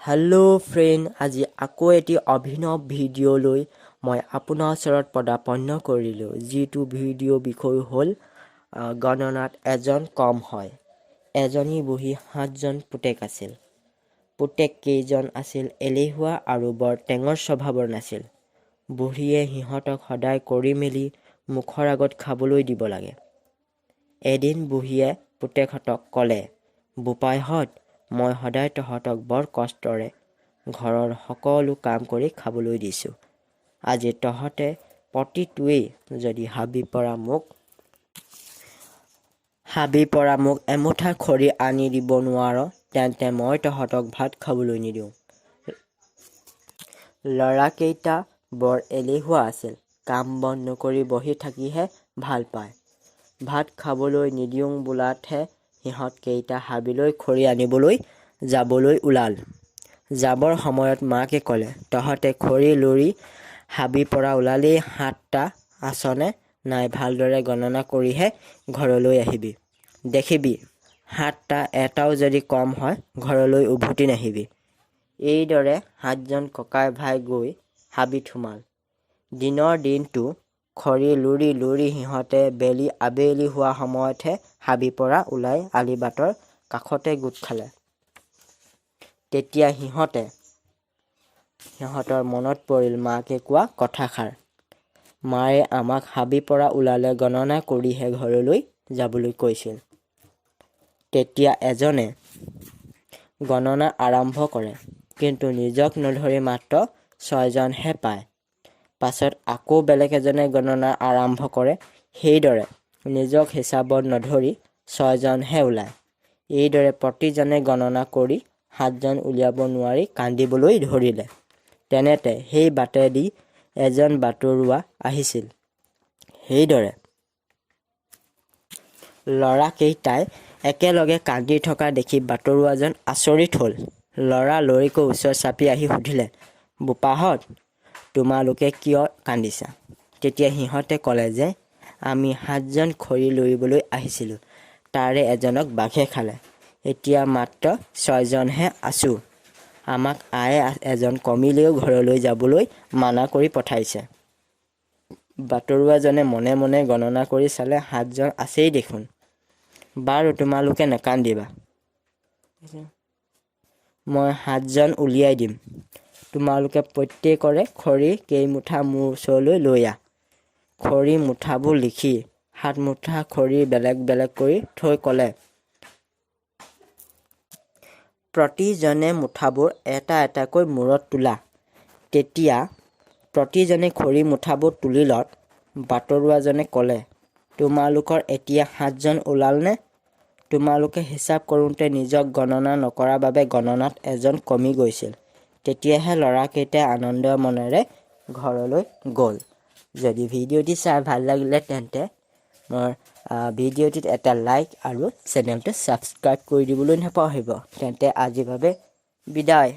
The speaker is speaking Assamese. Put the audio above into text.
হেল্ল' ফ্ৰেণ্ড, আজি আকৌ এটি অভিনৱ ভিডিঅ'লৈ মই আপোনাৰ ওচৰত পদাৰ্পণ কৰিলোঁ। যিটো ভিডিঅ' বিষয় হ'ল গণনাত এজন কম হয়। এজনী বুঢ়ী 7জন পুতেক আছিল। পুতেক কেইজন আছিল এলেহুৱা আৰু বৰ টেঙৰ স্বভাৱৰ নাছিল। বুঢ়ীয়ে সিহঁতক সদায় কৰি মেলি মুখৰ আগত খাবলৈ দিব লাগে। এদিন বুঢ়ীয়ে পুতেকহঁতক ক'লে, বোপাইহঁত, মই সদায় তহঁতক বৰ কষ্টৰে ঘৰৰ সকলো কাম কৰি খাবলৈ দিছোঁ। আজি তহঁতে প্ৰতিটোৱেই যদি হাবি পৰা মোক এমুঠা খৰি আনি দিব নোৱাৰ, তেন্তে মই তহঁতক ভাত খাবলৈ নিদিওঁ। ল'ৰাকেইটা বৰ এলেহুৱা আছিল। কাম বন নকৰি বহি থাকিহে ভাল পায়। ভাত খাবলৈ নিদিওঁ বোলাতহে সিহঁতকেইটা হাবিলৈ খৰি আনিবলৈ যাবলৈ ওলাল। যাবৰ সময়ত মাকে ক'লে, তহঁতে খৰি লুৰি হাবি পৰা ওলালেই 7টা আছনে নাই ভালদৰে গণনা কৰিহে ঘৰলৈ আহিবি। দেখিবি 7টা এটাও যদি কম হয় ঘৰলৈ উভতি নাহিবি। এইদৰে 7জন ককাই ভাই গৈ হাবিত সোমাল। দিনটো খৰি লুৰি সিহঁতে আবেলি হোৱা সময়তহে হাবি পৰা ওলাই আলিবাটৰ কাষতে গোট খালে। তেতিয়া সিহঁতৰ মনত পৰিল মাকে কোৱা কথাষাৰ। মায়ে আমাক হাবি পৰা ওলালে গণনা কৰিহে ঘৰলৈ যাবলৈ কৈছিল। তেতিয়া এজনে গণনা আৰম্ভ কৰে, কিন্তু নিজক নধৰি মাত্ৰ 6জনহে পায়। পাছত আকৌ বেলেগ এজনে গণনা আৰম্ভ কৰে। সেইদৰে নিজক হিচাপত নধৰি 6জনহে ওলায়। এইদৰে প্ৰতিজনে গণনা কৰি 7জন উলিয়াব নোৱাৰি কান্দিবলৈ ধৰিলে। তেনেতে সেই বাটেদি এজন বাটৰুৱা আহিছিল। সেইদৰে ল'ৰাকেইটাই একেলগে কান্দি থকা দেখি বাটৰুৱাজন আচৰিত হ'ল। লৰালৰিকৈ ওচৰ চাপি আহি সুধিলে, বোপাহঁত, তোমালোকে কিয় কান্দিছা? তেতিয়া সিহঁতে ক'লে যে, আমি 7জন খৰি লুৰিবলৈ আহিছিলোঁ। তাৰে এজনক বাঘে খালে। এতিয়া মাত্ৰ 6জনহে আছোঁ। আমাক আয়ে এজন কমিলেও ঘৰলৈ যাবলৈ মানা কৰি পঠাইছে। বাটৰুৱাজনে মনে মনে গণনা কৰি চালে 7জন আছেই দেখোন। বাৰু তোমালোকে নেকান্দিবা। মই 7জন উলিয়াই দিম। তোমালোকে প্ৰত্যেকৰে খৰি কেইমুঠা মোৰ ওচৰলৈ লৈ আহ। খৰি মুঠাবোৰ লিখি 7 মুঠা খৰি বেলেগ বেলেগ কৰি থৈ ক'লে, প্ৰতিজনে মুঠাবোৰ এটা এটাকৈ মূৰত তোলা। তেতিয়া প্ৰতিজনে খৰি মুঠাবোৰ তুলিলত বাটৰুৱাজনে ক'লে, তোমালোকৰ এতিয়া 7জন ওলালনে? তোমালোকে হিচাপ কৰোঁতে নিজক গণনা নকৰাৰ বাবে গণনাত এজন কমি গৈছিল। তেতিয়াহে ল'ৰাকেইটাই আনন্দ মনেৰে ঘৰলৈ গ'ল। যদি ভিডিঅ'টি চাই ভাল লাগিলে তেন্তে মোৰ ভিডিঅ'টিত এটা লাইক আৰু চেনেলটো ছাবস্ক্ৰাইব কৰি দিবলৈ নাপাহৰিব। তেন্তে আজিৰ বাবে বিদায়।